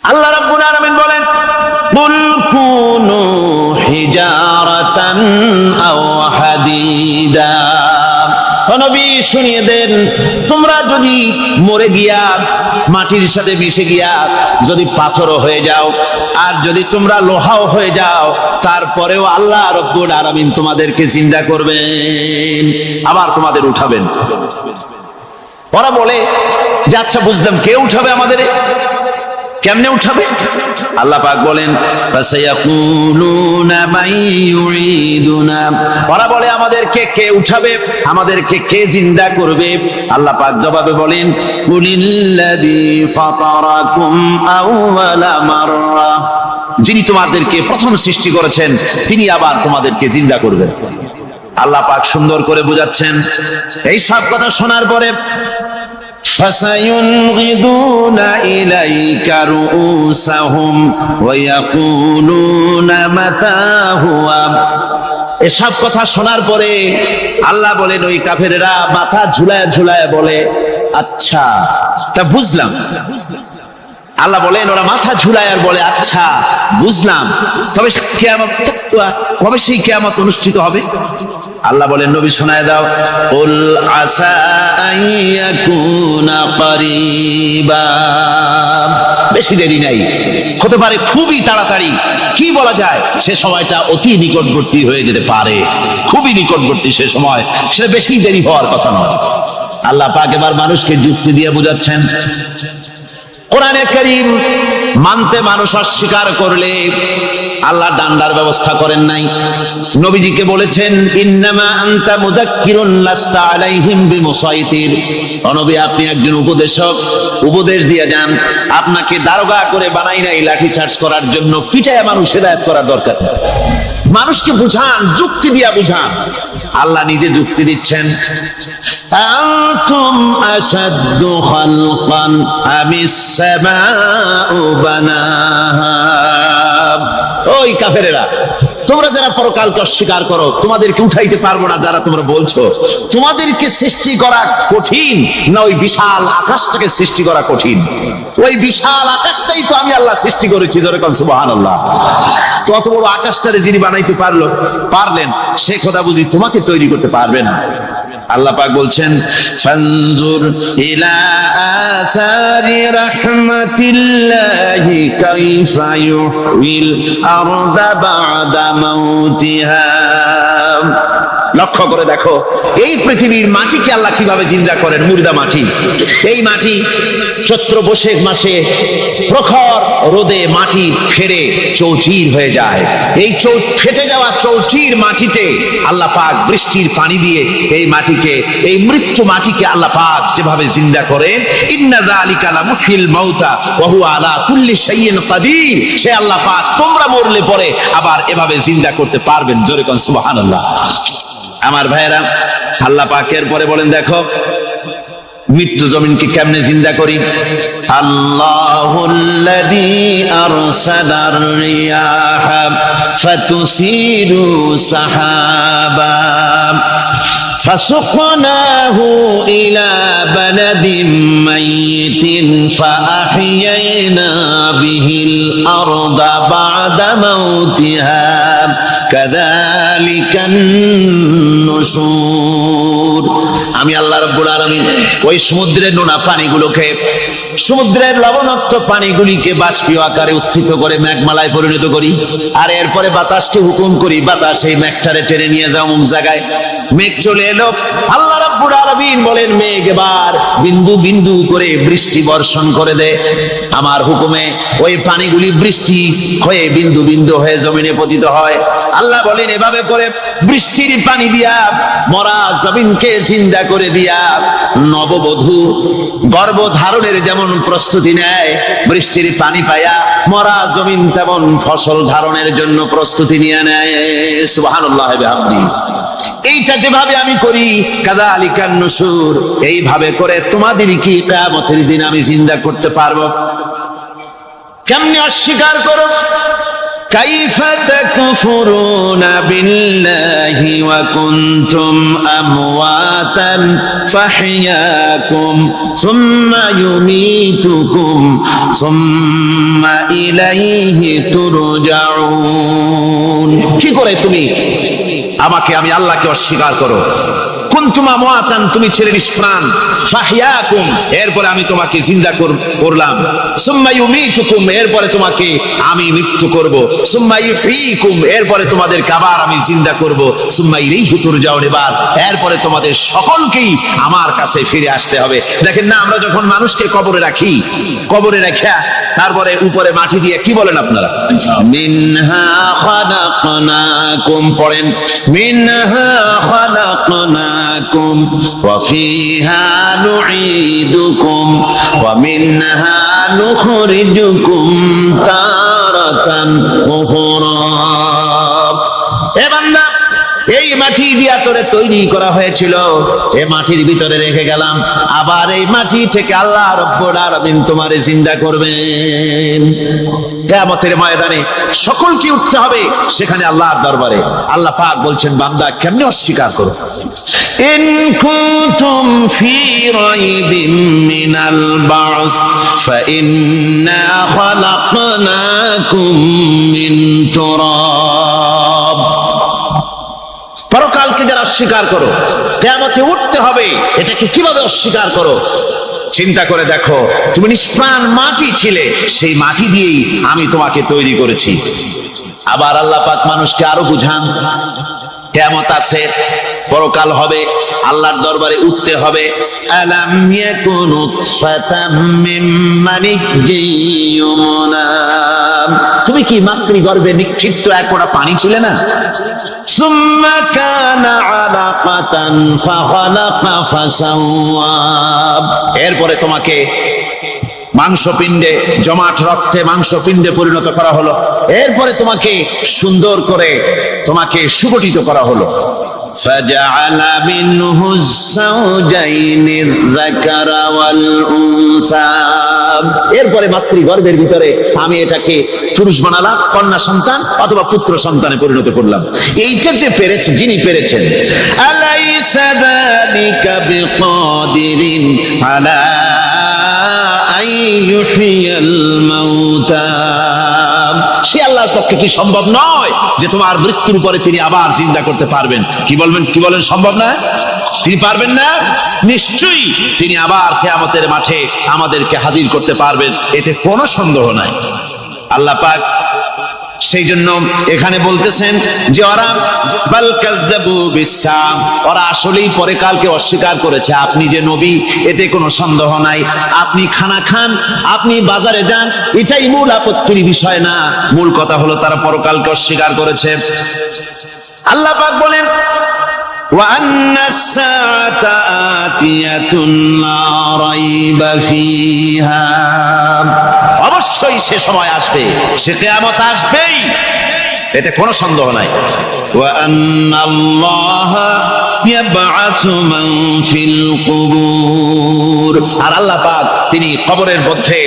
আল্লাহ রাব্বুল আলামিন বলেন, কুল কুনু হিজারাতান আও হাদিদা। ও নবী শুনিয়ে দেন, তোমরা যদি মরে গিয়া মাটির সাথে মিশে গিয়া যদি পাথরও হয়ে যাও, আর যদি তোমরা লোহাও হয়ে যাও, তারপরেও আল্লাহ রাব্বুল আলামিন তোমাদেরকে জিন্দা করবেন, আবার তোমাদের উঠাবেন। ওরা বলে যে আচ্ছা বুঝলাম, কে উঠাবে আমাদের, কেমনে উঠাবে? আল্লাহ পাক বলেন, ফাসায়াকুলুনা মান ইউঈদুনা। ওরা বলে আমাদেরকে কে উঠাবে, আমাদেরকে কে জিন্দা করবে? আল্লাহ পাক জবাবে বলেন, কুলিল্লাযী ফাতারাকুম আউওয়ালা মাররা। যিনি তোমাদেরকে প্রথম সৃষ্টি করেছেন তিনি আবার তোমাদেরকে জিন্দা করবেন। আল্লাহ পাক সুন্দর করে বুঝাচ্ছেন। এই সব কথা শোনার পরে فَسَيُنْغِضُونَ إِلَيْكَ رُؤُوسَهُمْ وَيَقُولُونَ مَتَى هُوَ। এসব কথা শোনার পরে আল্লাহ বলেন, ওই কাফেরেরা মাথা ঝুলায় ঝুলায় বলে, আচ্ছা তা বুঝলাম। আল্লাহ বলেন, ওরা মাথা ঝুলায় আর বলে, আচ্ছা বুঝলাম, তবে কিয়ামত কবে সেই কিয়ামত অনুষ্ঠিত হবে? আল্লাহ বলেন, নবী শোনায় দাও, কুল আসা আইয়াকুনা করিবা। বেশি দেরি নাই, হতে পারে খুবই তাড়াতাড়ি। কি বলা যায়, সে সময়টা অতি নিকটবর্তী হয়ে যেতে পারে, খুবই নিকটবর্তী সে সময়, সেটা বেশি দেরি হওয়ার কথা নয়। আল্লাহ পাক এবার মানুষকে যুক্তি দিয়ে বুঝাচ্ছেন। কোরআনে কারীম মানতে মানুষ অস্বীকার করলে আল্লাহ ডান্ডার ব্যবস্থা করেন নাই। নবীজিকে বলেছেন, ইন্নামা আনতা মুযাক্কিরুন লাস্তা আলাইহিম বিমুসাইতির। নবী, আপনি একজন উপদেশক, উপদেশ দিয়ে যান। আপনাকে দারোগা করে বানাই নাই লাঠি চার্জ করার জন্য, পিটায় মানুষ হেদায়েত করার দরকার নেই। মানুষকে বুঝান, যুক্তি দিয়া বুঝান। আল্লাহ নিজে যুক্তি দিচ্ছেন, আনতুম আশাদ্দু খালকান আমিস সামাউ বানাহা। ওই কাফেরেরা, তোমরা যারা পরকালকে অস্বীকার করো, তোমাদেরকে উঠাইতে পারবো না যারা তোমরা বলছো, তোমাদেরকে সৃষ্টি করা কঠিন না ওই বিশাল আকাশটাকে সৃষ্টি করা কঠিন? ওই বিশাল আকাশটাই তো আমি আল্লাহ সৃষ্টি করেছি, জোরে কোন সুবহানাল্লাহ। তত বড় আকাশটারে যিনি বানাইতে পারলেন, সে খোদা বুঝি তোমাকে তৈরি করতে পারবেন? আল্লাহ পাক বলছেন, ফানজুর ইলা আসারি রাহমাতিল্লাহি কাইফা ইউহিল আরদা বাদা মাউতিহা। লক্ষ্য করে দেখো, এই পৃথিবীর মাটিকে আল্লাহ কিভাবে জিন্দা করেন, মুর্দা মাটি। এই মাটি চৈত্র বৈশাখ মাসে প্রখর রোদে মাটি ফেটে চৌচির হয়ে যায়। এই ফেটে যাওয়া চৌচির মাটিতে আল্লাহ পাক বৃষ্টির পানি দিয়ে এই মাটিকে, এই মৃত্যু মাটিকে আল্লাহ পাক যেভাবে জিন্দা করেন, ইন্না যালিকা লামুহিল মাউতা ওয়া হুয়া আলা কুল্লি শাইইন কাদির। সে আল্লাহ পাক তোমরা মরলে পরে আবার এভাবে জিন্দা করতে পারবেন, জোরে কোন সুবহানাল্লাহ। আমার ভাইয়েরা, আল্লাহ পাকের পরে বলেন, দেখো মৃত্যু জমিনকে কেমনে জিন্দা করি। আল্লাহুল্লাযী আরসালার রিয়াহা ফাতুসিরু সাহাবা ফাসুকনাহু ইলা বালাদিন মাইতিন ফাআহইয়ানা বিহিল আরদা বা'দা মাউতিহা কাযালিকান নুশুর। আমি আল্লাহ রাব্বুল আলামিন ওই সমুদ্রের নোনা পানিগুলোকে, সমুদ্রের লবণাক্ত পানিগুলিকে বাষ্পীয় আকারে উত্থিত করে মেঘমালায় পরিণত করি, আর এরপরে বাতাসকে হুকুম করি, বাতাস এই মেঘটারে টেনে নিয়ে যাও অমুক জায়গায়। মেঘ চলে এলো, আল্লাহ রাব্বুল আলামিন বলেন, মেঘ এবার বিন্দু বিন্দু করে বৃষ্টি বর্ষণ করে দে। আমার হুকুমে ওই পানিগুলি বৃষ্টি হয়ে বিন্দু বিন্দু হয়ে জমিনে পতিত হয়। আল্লাহ বলেন, এভাবে করে বৃষ্টির পানি দিয়া মরা জমিনকে জিন্দা করে দিয়া নববধূ গর্ভধারণের যেমন প্রস্তুতি নেয়, বৃষ্টির পানি পায়া মরা জমিন তেমন ফসল ধারণের জন্য প্রস্তুতি নিয়ে নেয়। সুবহানাল্লাহ বিহামদিহি। এইটা যেভাবে আমি করি, কাযালিকান নুশুর, এইভাবে করে তোমাদের কি কিয়ামতের দিন আমি জিন্দা করতে পারবো? কেমনে অস্বীকার করো? কাইফা তাকফুরুনা বিল্লাহি ওয়া কুনতুম আমওয়াতান ফাহইয়াকুম সুম্মা ইউমীতুকুম সুম্মা ইলাইহি তুরজাউন। কি করে তুমি আমাকে, আমি আল্লাহকে অস্বীকার করো? কুনতুম আমওয়াতান, তুমি ছিলে নিষ্প্রাণ, ফাহইয়াকুম, এরপরে আমি তোমাকে জিন্দা করলাম, সুম্মা ইউমীতুকুম, এরপরে তোমাকে আমি মৃত্যু করব, সুম্মা ইহয়ীকুম, এরপরে তোমাদেরকে আবার আমি জিন্দা করব, সুম্মা ইলাইহি তুরজাউন, এরপরে তোমাদের সকলকেই আমার কাছে ফিরে আসতে হবে। দেখেন না, আমরা যখন মানুষকে কবরে রাখি, কবরে রাখা তারপরে উপরে মাটি দিয়ে কি বলেন আপনারা? মিনহা খালাকনাকুম, পড়েন মিনহা খালাকনাকুম ওয়া ফিহা নুঈদুকুম ওয়া মিনহা নুখরিজুকুম তারাতান উখরা। এ বান্দা, এই মাটি দিয়া তোরে তৈরি করা হয়েছিল, এই মাটির ভিতরে রেখে গেলাম, আবার এই মাটি থেকে আল্লাহ রব্বুল আলামিন তোমারে জিন্দা করবেন। কিয়ামতের ময়দানে সকলকে উঠতে হবে সেখানে আল্লাহর দরবারে। আল্লাহ পাক বলছেন, বান্দা কেমনে অস্বীকার করো? ইন কুনতুম ফি রাইবিম মিনাল বা'স ফাইন্না খালাকনাকুম মিন তুরাব। পরকালকে যারা অস্বীকার করো, কিয়ামতে উঠতে হবে, এটাকে কিভাবে অস্বীকার করো? চিন্তা করে দেখো, তুমি নিষ্প্রাণ মাটি ছিলে, সেই মাটি দিয়েই আমি তোমাকে তৈরি করেছি। আবার আল্লাহ পাক মানুষকে আরো বুঝান, কিয়ামত আছে, পরকাল হবে, আল্লাহর দরবারে উঠতে হবে। আলাম ইয়াকুনু নুতফাতাম মিন মানিয়্যিয়ুমনা, তুমি কি মাতৃগর্ভে নিক্ষিপ্ত এক ফোঁটা পানি ছিলে না? সুম্মা কানা আলাকাতান ফাখালাকা ফাসাওয়া, এরপরে তোমাকে মাংসপিণ্ডে, জমাট রক্তে মাংসপিণ্ডে পরিণত করা হলো, এরপরে তোমাকে সুন্দর করে তোমাকে সুগঠিত করা হলো। ফাজআলা মিনহু যাওজাইনি যাকারা ওয়াল উনসা, এরপরে মাতৃগর্ভের ভিতরে আমি এটাকে পুরুষ বানালাম, কন্যা সন্তান অথবা পুত্র সন্তানে পরিণত করলাম। এইটা যে পেরেছে, যিনি পেরেছেন, আলাইসা যালিকা বিকাদিরিন আলা আইয়ুহিয়াল মাউতা, সে আল্লাহর পক্ষে কি সম্ভব নয় যে তোমার মৃত্যুর পরে তিনি আবার জিন্দা করতে পারবেন? কি বলবেন, কি বলেন, সম্ভব না? তিনি পারবেন না? নিশ্চয়ই তিনি আবার কিয়ামতের মাঠে আমাদেরকে হাজির করতে পারবেন, এতে কোনো সন্দেহ নাই। আল্লাহ পাক সেই জন্য এখানে বলতেছেন যে ওরা বাল কাযযাবু বিসসাম, ওরা আসলেই পরে কালকে অস্বীকার করেছে। আপনি যে নবী, এতে কোনো সন্দেহ নাই। আপনি খানা খান, আপনি বাজারে যান, এটাই মূল আপত্তির বিষয় না। মূল কথা হলো তারা পরকালকে অস্বীকার করেছে। আল্লাহ পাক বলেন, ওয়া আন্নাস সাআতা আতিয়াতুন লা রাইবা ফিহা, অবশ্যই সে সময় আসবে, সে কিয়ামত আসবেই, এতে কোনো সন্দেহ নাই। ওয়া আন্নাল্লাহা ইয়াবআসু মান ফিল কুবুর, আর আল্লাহ পাক তিনি কবরের মধ্যে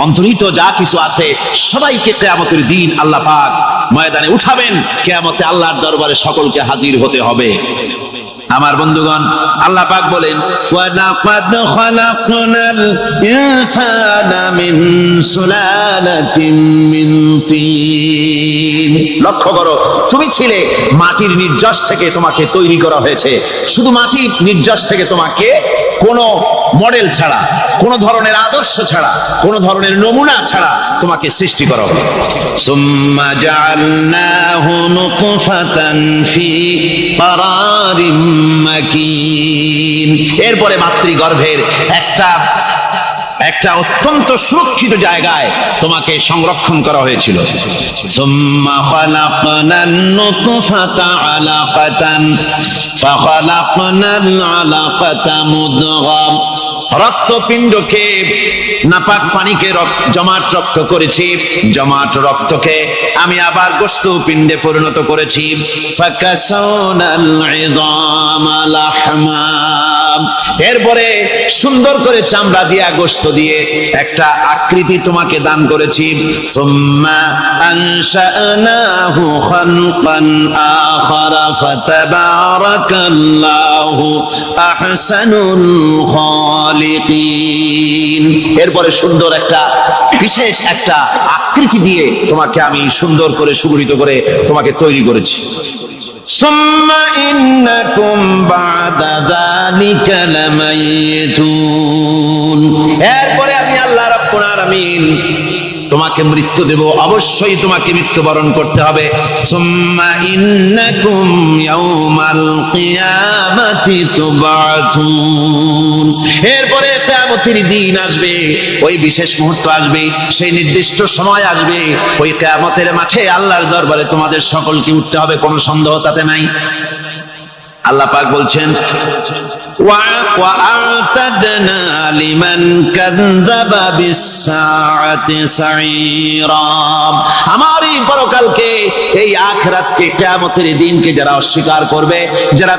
অন্তর্হিত যা কিছু আছে সবাইকে কিয়ামতের দিন আল্লাহ পাক ময়দানে উঠাবেন। কিয়ামতে আল্লাহর দরবারে সকলকে হাজির হতে হবে। আমার বন্ধুগণ, আল্লাহ পাক বলেন, ওয়া লাকাদ খালাকনাল ইনসানা মিন সুলালাতিন মিন তিন। লক্ষ্য করো, তুমি ছিলে মাটির নির্যাস থেকে তোমাকে তৈরি করা হয়েছে। শুধু মাটির নির্যাস থেকে তোমাকে কোনো মডেল ছাড়া, কোনো ধরনের আদর্শ ছাড়া, কোনো ধরনের নমুনা ছাড়া তোমাকে সৃষ্টি করা হলো। সুম্মা জাআলনাহু নুতফাতান ফি ক্বারারিম মাকিন, এরপরে মাতৃগর্ভের একটা অত্যন্ত সুরক্ষিত জায়গায় তোমাকে সংরক্ষণ করা হয়েছিল। সুম্মা খালাকনান নুতফাতা আলাকাতান ফাখালাকনাল আলাকাতা মুদগা, রক্তপিণ্ডকে, নাপাক পানিকে জমাট রক্ত করেছি, জমাট রক্তকে আমি আবার গোশত পিণ্ডে পরিণত করেছি। ফাকাসাওনাল ইযামা লাহমা, এরপরে সুন্দর করে চামড়া দিয়ে গোশত দিয়ে একটা আকৃতি তোমাকে দান করেছি। সুম্মা আনশানাহু খালকান আখারা ফাতাবারাকাল্লাহু আহসানুল খালিকিন। এরপরে সুন্দর একটা বিশেষ একটা আকৃতি দিয়ে তোমাকে আমি সুন্দর করে সুগঠিত করে তোমাকে তৈরি করেছি। সুম্মা ইন্নাকুম বা'দা যালিকা লামাইতুন। এরপরে আমি আল্লাহ রাব্বুল আলামিন তোমাকে মৃত্যু দেব, অবশ্যই তোমাকে মৃত্যুবরণ করতে হবে। সুম্মা ইন্নাকুম ইয়াউমাল কিয়ামাতি তুবআসুন। এরপরে কিয়ামতের দিন আসবে, ওই বিশেষ মুহূর্ত আসবে, সেই নির্দিষ্ট সময় আসবে, ওই কিয়ামতের মাঠে আল্লাহর দরবারে তোমাদের সকলকে উঠতে হবে, কোনো সন্দেহ তাতে নাই। আল্লাহ পাক বলছেন ওয়া আ'তাদনা লিমান কাযযাবা বিস-সাআতি সাঈরা। আমার এই পরকালকে, এই আখিরাতকে, কিয়ামতের দিনকে যারা অস্বীকার করবে, যারা